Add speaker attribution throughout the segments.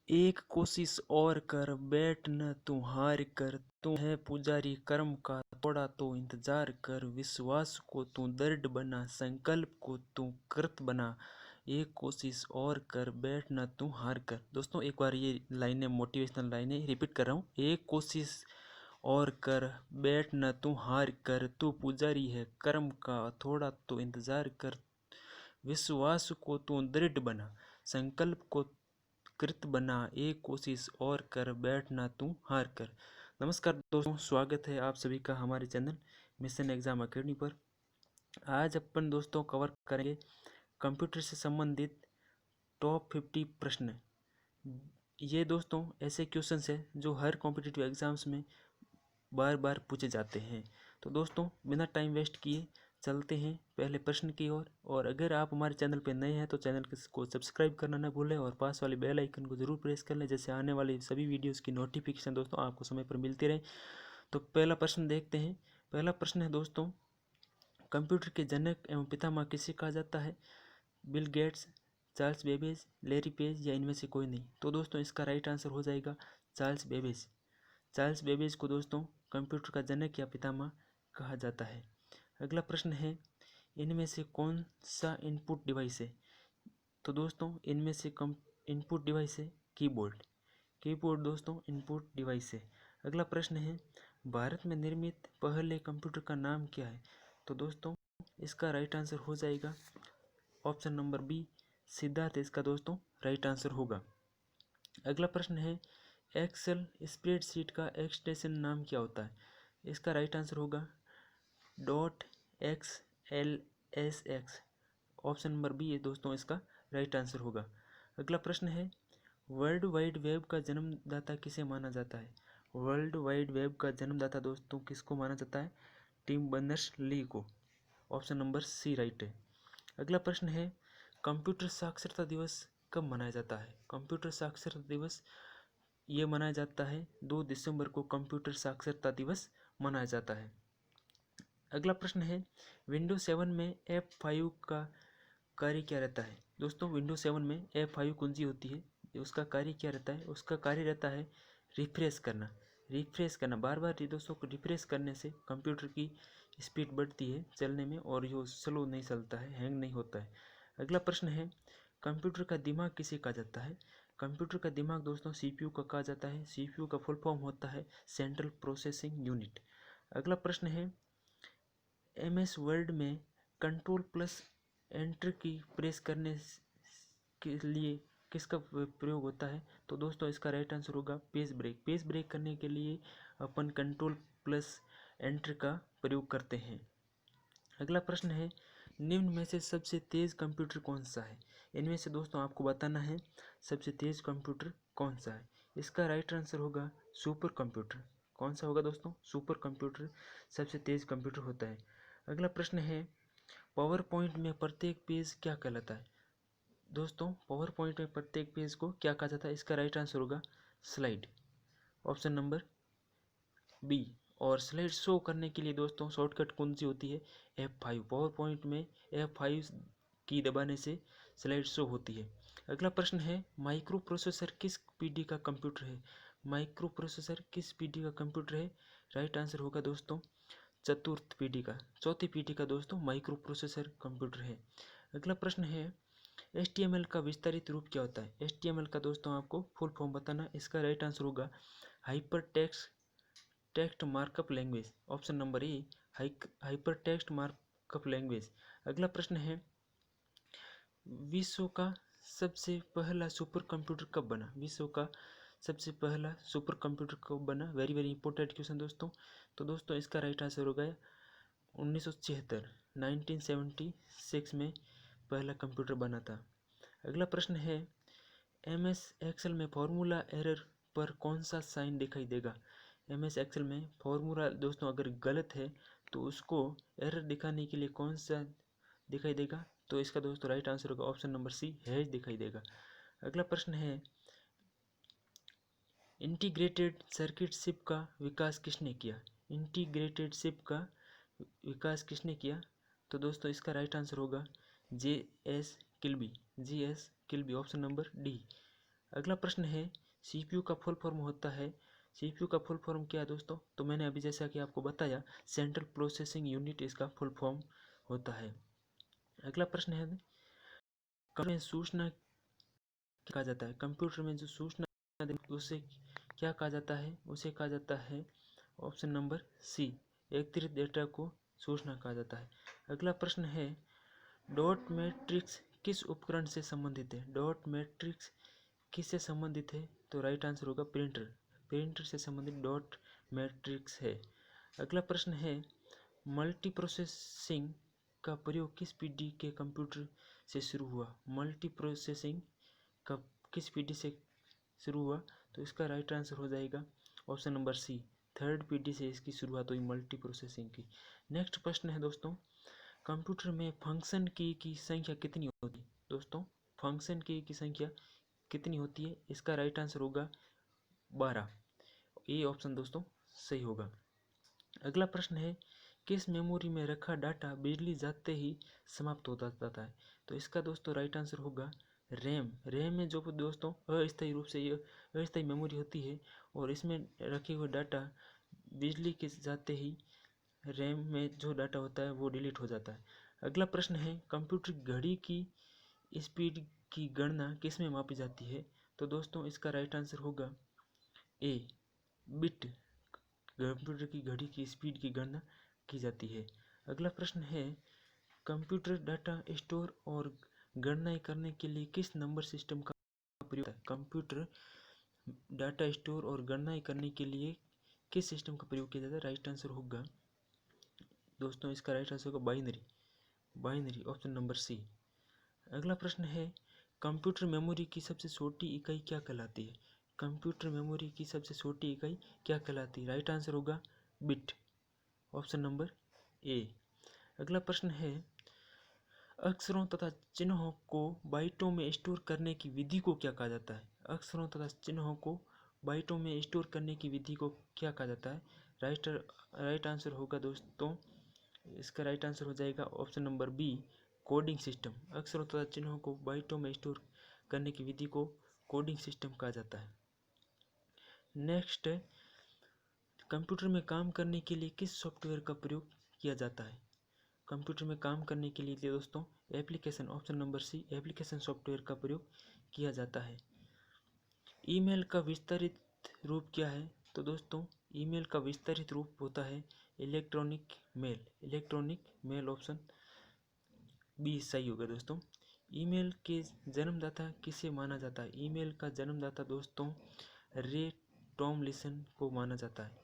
Speaker 1: एक कोशिश और कर, बैठ न तू हार कर। तू है पुजारी कर्म का, थोड़ा तो इंतजार कर। विश्वास को तू दृढ़ बना, संकल्प को तू कृत बना। एक कोशिश और कर, बैठ न तू हार कर। दोस्तों एक बार ये लाइनें मोटिवेशनल लाइनें रिपीट कर रहा हूँ। एक कोशिश और कर, बैठ न तू हार कर। तू पुजारी है कर्म का, थोड़ा तो इंतजार कर। विश्वास को तू दृढ़ बना, संकल्प को कृत बना। एक कोशिश और कर, बैठना तू हार कर। नमस्कार दोस्तों, स्वागत है आप सभी का हमारे चैनल मिशन एग्जाम अकेडमी पर। आज अपन दोस्तों कवर करेंगे कंप्यूटर से संबंधित टॉप 50 प्रश्न। ये दोस्तों ऐसे क्वेश्चंस है जो हर कॉम्पिटिटिव एग्जाम्स में बार बार पूछे जाते हैं। तो दोस्तों बिना टाइम वेस्ट किए चलते हैं पहले प्रश्न की ओर। और अगर आप हमारे चैनल पर नए हैं तो चैनल को सब्सक्राइब करना ना भूलें और पास वाले बेल आइकन को जरूर प्रेस कर लें, जैसे आने वाली सभी वीडियोस की नोटिफिकेशन दोस्तों आपको समय पर मिलती रहे। तो पहला प्रश्न देखते हैं। पहला प्रश्न है दोस्तों, कंप्यूटर के जनक एवं पितामह किसे कहा जाता है? Bill Gates, Charles Babbage, Larry page या इनमें से कोई नहीं? तो दोस्तों इसका राइट आंसर हो जाएगा चार्ल्स बेबेज। चार्ल्स बेबेज को दोस्तों कंप्यूटर का जनक या पितामह कहा जाता है। अगला प्रश्न है, इनमें से कौन सा इनपुट डिवाइस है? तो दोस्तों इनमें से कम इनपुट डिवाइस है कीबोर्ड। कीबोर्ड दोस्तों इनपुट डिवाइस है। अगला प्रश्न है, भारत में निर्मित पहले कंप्यूटर का नाम क्या है? तो दोस्तों इसका राइट आंसर हो जाएगा ऑप्शन नंबर बी, सिद्धार्थ इसका दोस्तों राइट आंसर होगा। अगला प्रश्न है, एक्सेल स्प्रेडशीट का एक्सटेंशन नाम क्या होता है? इसका राइट आंसर होगा dot X L S X. Option number B है दोस्तों इसका राइट आंसर होगा। अगला प्रश्न है, वर्ल्ड वाइड वेब का जन्मदाता किसे माना जाता है? वर्ल्ड वाइड वेब का जन्मदाता दोस्तों किसको माना जाता है? टिम बर्नर्स ली को। ऑप्शन नंबर सी राइट है। अगला प्रश्न है, कंप्यूटर साक्षरता दिवस कब मनाया जाता है? कंप्यूटर साक्षरता दिवस ये मनाया जाता है 2 दिसंबर को कंप्यूटर साक्षरता दिवस मनाया जाता है। अगला प्रश्न है, विंडोज 7 में F5 का कार्य क्या रहता है? दोस्तों विंडोज 7 में F5 कुंजी होती है, उसका कार्य क्या रहता है? उसका कार्य रहता है रिफ्रेश करना। रिफ्रेश करना बार बार दोस्तों को रिफ्रेश करने से कंप्यूटर की स्पीड बढ़ती है चलने में और यो स्लो नहीं चलता है, हैंग नहीं होता है। अगला प्रश्न है, कंप्यूटर का दिमाग किसे कहा जाता है? कंप्यूटर का दिमाग दोस्तों CPU का कहा जाता है। CPU का फुल फॉर्म होता है सेंट्रल प्रोसेसिंग यूनिट। अगला प्रश्न है, MS वर्ड में कंट्रोल प्लस एंटर की प्रेस करने के लिए किसका प्रयोग होता है? तो दोस्तों इसका राइट आंसर होगा पेज ब्रेक। पेज ब्रेक करने के लिए अपन कंट्रोल प्लस एंटर का प्रयोग करते हैं। अगला प्रश्न है, निम्न में से सबसे तेज कंप्यूटर कौन सा है? इनमें से दोस्तों आपको बताना है सबसे तेज कंप्यूटर कौन सा है। इसका राइट आंसर होगा सुपर कंप्यूटर। कौन सा होगा दोस्तों? सुपर कंप्यूटर सबसे तेज कंप्यूटर होता है। अगला प्रश्न है, पावर पॉइंट में प्रत्येक पेज क्या कहलाता है? दोस्तों पावर पॉइंट में प्रत्येक पेज को क्या कहा जाता है? इसका राइट आंसर होगा स्लाइड। Option number B. और स्लाइड शो करने के लिए दोस्तों शॉर्टकट कौन सी होती है? F5। पावर पॉइंट में F5 की दबाने से स्लाइड शो होती है। अगला प्रश्न है, माइक्रो प्रोसेसर किस पीढ़ी का कंप्यूटर है? माइक्रो प्रोसेसर किस पीढ़ी का कंप्यूटर है? राइट आंसर होगा दोस्तों चतुर्थ पीढ़ी का, चौथी पीढ़ी का दोस्तों माइक्रो प्रोसेसर कंप्यूटर है। अगला प्रश्न है, HTML का विस्तारित रूप क्या होता है? HTML का दोस्तों आपको फुल फॉर्म बताना। इसका राइट आंसर होगा hyper text markup language. Option number A, hyper text markup language. अगला प्रश्न है, विश्व का सबसे पहला सुपर कंप्यूटर कब बना? विश्व का सबसे पहला सुपर कंप्यूटर कब बना? वेरी वेरी इंपॉर्टेंट क्वेश्चन दोस्तों। तो दोस्तों इसका राइट आंसर हो गया 1976, 1976 में पहला कंप्यूटर बना था। अगला प्रश्न है, MS एक्सेल में फॉर्मूला एरर पर कौन सा साइन दिखाई देगा? MS एक्सेल में फॉर्मूला दोस्तों अगर गलत है तो उसको एरर दिखाने के लिए कौन सा दिखाई देगा? तो इसका दोस्तों राइट आंसर होगा ऑप्शन नंबर सी, हैश दिखाई देगा। अगला प्रश्न है, इंटीग्रेटेड सर्किट चिप का विकास किसने किया? इंटीग्रेटेड चिप का विकास किसने किया? तो दोस्तों इसका राइट आंसर होगा JS Kilby. JS Kilby. Option number D. अगला प्रश्न है सीपीयू का फुल फॉर्म होता है, सीपीयू का फुल फॉर्म क्या है दोस्तों? तो मैंने अभी जैसा कि आपको बताया सेंट्रल प्रोसेसिंग यूनिट इसका फुल फॉर्म होता है। अगला प्रश्न है कंप्यूटर में सूचना कहा जाता है, कंप्यूटर में जो सूचना उसे क्या कहा जाता है? उसे कहा जाता है ऑप्शन नंबर सी, एकत्रित डेटा को सूचना कहा जाता है। अगला प्रश्न है डॉट मैट्रिक्स किस उपकरण से संबंधित है? डॉट मैट्रिक्स किससे संबंधित है? तो राइट आंसर होगा प्रिंटर, प्रिंटर से संबंधित डॉट मैट्रिक्स है। अगला प्रश्न है मल्टी प्रोसेसिंग का प्रयोग किस पीढ़ी के कंप्यूटर से शुरू हुआ? मल्टी प्रोसेसिंग का किस पीढ़ी से शुरू हुआ? तो इसका राइट आंसर हो जाएगा ऑप्शन नंबर सी, थर्ड पीढ़ी से इसकी शुरुआत हुई मल्टी प्रोसेसिंग की। नेक्स्ट प्रश्न है दोस्तों कंप्यूटर में फंक्शन की संख्या कितनी होती है? दोस्तों फंक्शन की संख्या कितनी होती है? इसका राइट आंसर होगा 12, ये ऑप्शन दोस्तों सही होगा। अगला प्रश्न है किस मेमोरी में रखा डाटा बिजली जाते ही समाप्त हो जाता है? तो इसका दोस्तों राइट आंसर होगा रैम। रैम में जो दोस्तों अस्थायी रूप से ये अस्थायी मेमोरी होती है और इसमें रखे हुए डाटा बिजली के जाते ही रैम में जो डाटा होता है वो डिलीट हो जाता है। अगला प्रश्न है कंप्यूटर घड़ी की स्पीड की गणना किस में मापी जाती है? तो दोस्तों इसका राइट आंसर होगा ए, बिट। कंप्यूटर की घड़ी की स्पीड की गणना की जाती है। अगला प्रश्न है कंप्यूटर डाटा स्टोर और गणना करने के लिए किस नंबर सिस्टम का प्रयोग होता है? कंप्यूटर डाटा स्टोर और गणना करने के लिए किस सिस्टम का प्रयोग किया जाता है? राइट आंसर होगा दोस्तों इसका राइट आंसर होगा binary, binary option number C. अगला प्रश्न है कंप्यूटर मेमोरी की सबसे छोटी इकाई क्या कहलाती है? कंप्यूटर मेमोरी की सबसे छोटी इकाई क्या कहलाती है? राइट आंसर होगा बिट, ऑप्शन नंबर ए। अगला प्रश्न है अक्षरों तथा चिन्हों को बाइटों में स्टोर करने की विधि को क्या कहा जाता है? अक्षरों तथा चिन्हों को बाइटों में स्टोर करने की विधि को क्या कहा जाता है? राइट आंसर होगा दोस्तों इसका राइट आंसर हो जाएगा option number B, coding system. अक्षरों तथा चिन्हों को बाइटों में स्टोर करने की विधि को कोडिंग सिस्टम कहा जाता है। नेक्स्ट कंप्यूटर में काम करने के लिए किस सॉफ्टवेयर का प्रयोग किया जाता है? कंप्यूटर में काम करने के लिए दोस्तों application, option number C, application software का प्रयोग किया जाता है। ईमेल का विस्तारित रूप क्या है? तो दोस्तों ईमेल का विस्तारित रूप होता है electronic mail, electronic mail option B सही होगा दोस्तों। ईमेल के जन्मदाता किसे माना जाता है? ईमेल का जन्मदाता दोस्तों रे टॉमलिसन को माना जाता है,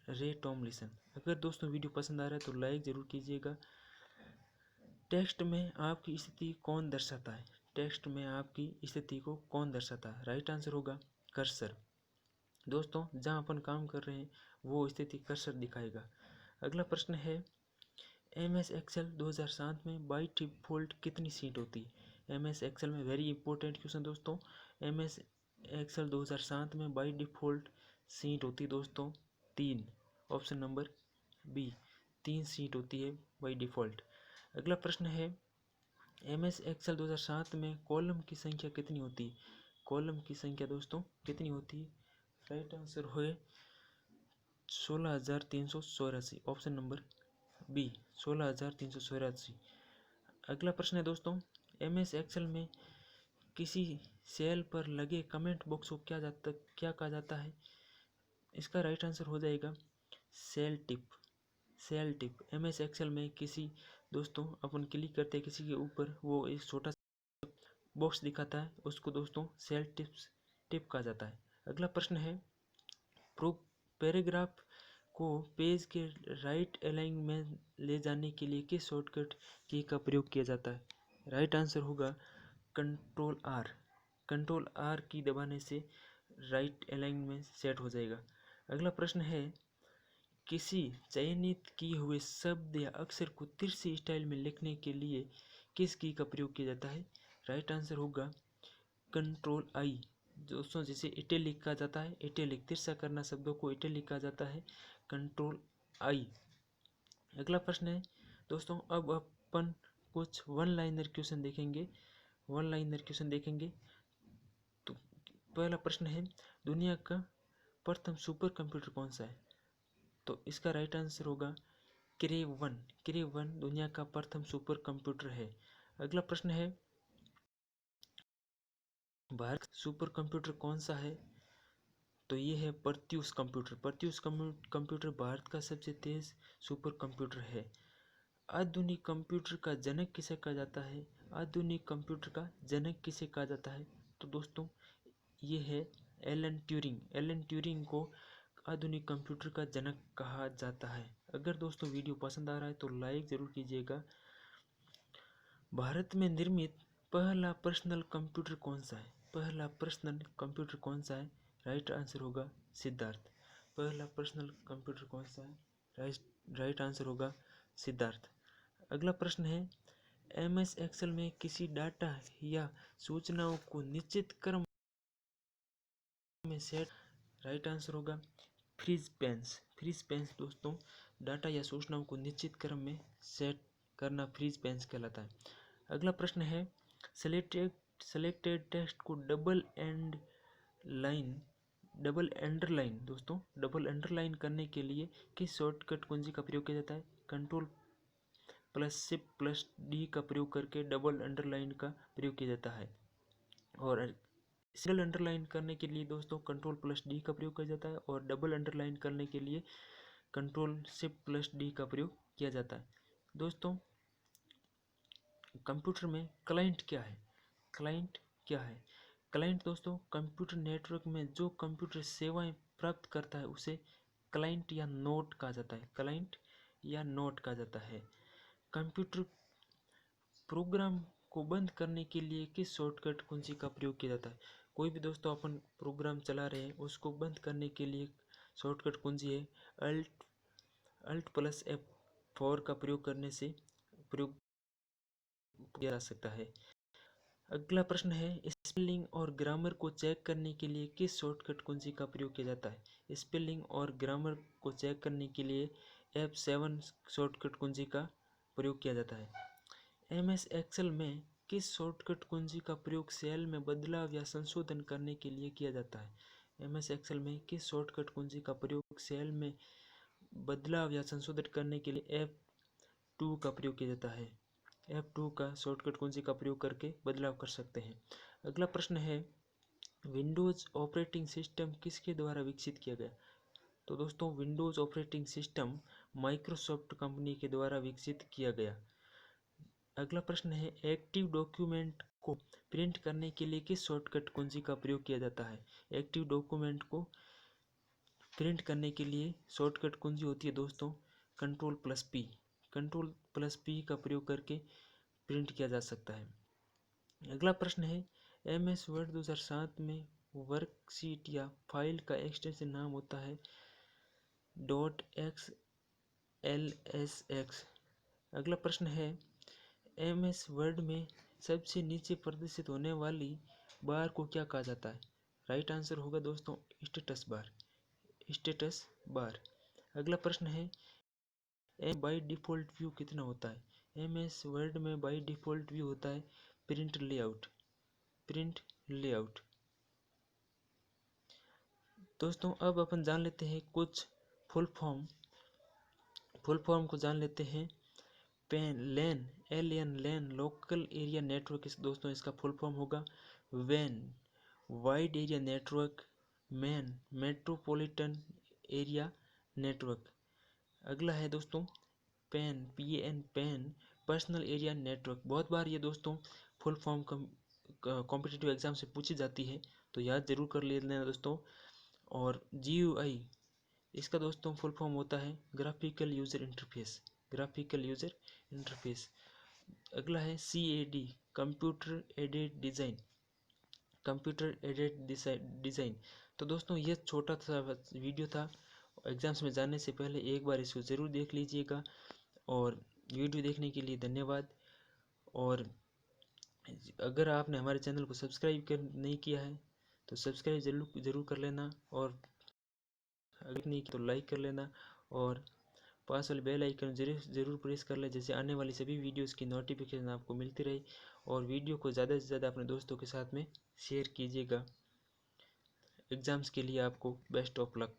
Speaker 1: रे टॉमलिसन। अगर दोस्तों वीडियो पसंद आ रहा है तो लाइक ज़रूर कीजिएगा। टेक्स्ट में आपकी स्थिति कौन दर्शाता है? टेक्स्ट में आपकी स्थिति को कौन दर्शाता है? राइट आंसर होगा कर्सर। दोस्तों जहां अपन काम कर रहे हैं वो स्थिति कर्सर दिखाएगा। अगला प्रश्न है MS एक्सेल 2007 में बाई डिफ़ॉल्ट कितनी सीट होती है? MS एक्सेल में वेरी इंपॉर्टेंट क्वेश्चन दोस्तों, MS एक्सेल 2007 में बाई डिफ़ॉल्ट सीट होती है दोस्तों 3, ऑप्शन नंबर बी, 3 सीट होती है बाई डिफ़ॉल्ट। अगला प्रश्न है MS एक्सेल 2007 में कॉलम की संख्या कितनी होती है? कॉलम की संख्या दोस्तों कितनी होती है? राइट आंसर है 16,384, ऑप्शन नंबर बी, 16,384। अगला प्रश्न है दोस्तों MS एक्सेल में किसी सेल पर लगे कमेंट बॉक्स को क्या कहा जाता है? इसका राइट आंसर हो जाएगा cell tip, cell tip. MS Excel में किसी दोस्तों अपन क्लिक करते हैं किसी के ऊपर, वो एक छोटा सा बॉक्स दिखाता है, उसको दोस्तों सेल टिप कहा जाता है। अगला प्रश्न है पैराग्राफ को पेज के राइट अलाइन में ले जाने के लिए किस शॉर्टकट की का प्रयोग किया जाता है? राइट आंसर होगा कंट्रोल आर, कंट्रोल आर की दबाने से राइट अलाइन में सेट हो जाएगा। अगला प्रश्न है किसी चयनित किए हुए शब्द या अक्षर को तिरछी स्टाइल में लिखने के लिए किस की का प्रयोग किया जाता है? राइट आंसर होगा कंट्रोल आई। दोस्तों जिसे इटैलिक कहा जाता है, इटैलिक तिरछा करना शब्दों को इटैलिक कहा जाता है, कंट्रोल आई। अगला प्रश्न है दोस्तों अब अपन कुछ वन लाइनर क्वेश्चन देखेंगे, वन लाइनर क्वेश्चन देखेंगे। तो पहला प्रश्न है, दुनिया का प्रथम सुपर कंप्यूटर कौन सा है? तो इसका राइट आंसर होगा क्रे 1। क्रे 1 दुनिया का प्रथम सुपर कंप्यूटर है। अगला प्रश्न है, भारत सुपर कंप्यूटर कौन सा है? तो ये है प्रत्यूष कंप्यूटर। प्रत्यूष कंप्यूटर भारत का सबसे तेज सुपर कंप्यूटर है। आधुनिक कंप्यूटर का जनक किसे कहा जाता है? आधुनिक कंप्यूटर का जनक किसे कहा जाता है? तो दोस्तों ये है एलन ट्यूरिंग। एलन ट्यूरिंग को आधुनिक कंप्यूटर का जनक कहा जाता है। अगर दोस्तों वीडियो पसंद आ रहा है तो लाइक ज़रूर कीजिएगा। भारत में निर्मित पहला पर्सनल कंप्यूटर कौन सा है? पहला पर्सनल कंप्यूटर कौन सा है? राइट आंसर होगा सिद्धार्थ। पहला पर्सनल कंप्यूटर कौन सा है? राइट आंसर होगा सिद्धार्थ। अगला प्रश्न है, MS एक्सेल में किसी डाटा या सूचनाओं को निश्चित क्रम में सेट। राइट आंसर होगा फ्रीज पेंस। फ्रीज पेंस दोस्तों डाटा या सूचनाओं को निश्चित क्रम में सेट करना फ्रीज पेंस कहलाता है। अगला प्रश्न है, सेलेक्टेड टेक्स्ट को डबल अंडरलाइन करने के लिए किस शॉर्टकट कुंजी का प्रयोग किया जाता है? Ctrl+Shift+D का प्रयोग करके डबल अंडरलाइन का प्रयोग किया जाता है। और सिंगल अंडरलाइन करने के लिए दोस्तों Ctrl+D का प्रयोग किया जाता है और डबल अंडरलाइन करने के लिए Ctrl+Shift+D का प्रयोग किया जाता है। दोस्तों कंप्यूटर में क्लाइंट क्या है? क्लाइंट क्या है? क्लाइंट दोस्तों कंप्यूटर नेटवर्क में जो कंप्यूटर सेवाएं प्राप्त करता है उसे क्लाइंट या नोड कहा जाता है। क्लाइंट या नोड कहा जाता है। कंप्यूटर प्रोग्राम को बंद करने के लिए किस शॉर्टकट कुंजी का प्रयोग किया जाता है? कोई भी दोस्तों अपन प्रोग्राम चला रहे हैं उसको बंद करने के लिए शॉर्टकट कुंजी है Alt+F4 का प्रयोग करने से प्रयोग किया जा सकता है। अगला प्रश्न है, स्पेलिंग और ग्रामर को चेक करने के लिए किस शॉर्टकट कुंजी का प्रयोग किया जाता है? स्पेलिंग और ग्रामर को चेक करने के लिए F7 शॉर्टकट कुंजी का प्रयोग किया जाता है। MS एक्सेल में किस शॉर्टकट कुंजी का प्रयोग सेल में बदलाव या संशोधन करने के लिए किया जाता है? MS एक्सेल में किस शॉर्टकट कुंजी का प्रयोग सेल में बदलाव या संशोधन करने के लिए F2 का प्रयोग किया जाता है? F2 का शॉर्टकट कुंजी का प्रयोग करके बदलाव कर सकते हैं। अगला प्रश्न है, विंडोज ऑपरेटिंग सिस्टम किसके द्वारा विकसित किया गया? तो दोस्तों Windows operating system Microsoft company के द्वारा विकसित किया गया। अगला प्रश्न है, एक्टिव डॉक्यूमेंट को प्रिंट करने के लिए किस शॉर्टकट कुंजी का प्रयोग किया जाता है? एक्टिव डॉक्यूमेंट को प्रिंट करने के लिए शॉर्टकट कुंजी होती है दोस्तों Ctrl+P। Ctrl+P का प्रयोग करके प्रिंट किया जा सकता है। अगला प्रश्न है, MS वर्ड 2007 में वर्कशीट या फाइल का एक्सटेंशन नाम होता है .xlsx। अगला प्रश्न है, MS वर्ड में सबसे नीचे प्रदर्शित होने वाली बार को क्या कहा जाता है? राइट आंसर होगा दोस्तों स्टेटस बार। Status bar. अगला प्रश्न है, बाई डिफ़ॉल्ट व्यू कितना होता है? MS वर्ड में बाई डिफ़ॉल्ट व्यू होता है प्रिंट लेआउट। Print layout. दोस्तों अब अपन जान लेते हैं कुछ फुल फॉर्म को जान लेते हैं। LAN LAN local area network दोस्तों इसका फुल फॉर्म होगा WAN wide area network. Man metropolitan area network. अगला है दोस्तों PAN पर्सनल एरिया नेटवर्क। बहुत बार ये दोस्तों फुल फॉर्म कॉम्पिटिटिव एग्जाम से पूछी जाती है तो याद जरूर कर लेना दोस्तों। और GUI इसका दोस्तों फुल फॉर्म होता है graphical user interface. Graphical user interface. अगला है CAD computer aided design. Computer aided design. तो दोस्तों ये छोटा सा वीडियो था। एग्जाम्स में जाने से पहले एक बार इसको ज़रूर देख लीजिएगा। और वीडियो देखने के लिए धन्यवाद। और अगर आपने हमारे चैनल को सब्सक्राइब नहीं किया है तो सब्सक्राइब ज़रूर कर लेना। और अगर नहीं तो लाइक कर लेना और पास वाले बेल आइकन ज़रूर प्रेस कर लें, जैसे आने वाली सभी वीडियोस की नोटिफिकेशन आपको मिलती रहे। और वीडियो को ज़्यादा से ज़्यादा अपने दोस्तों के साथ में शेयर कीजिएगा। एग्ज़ाम्स के लिए आपको बेस्ट ऑफ लक।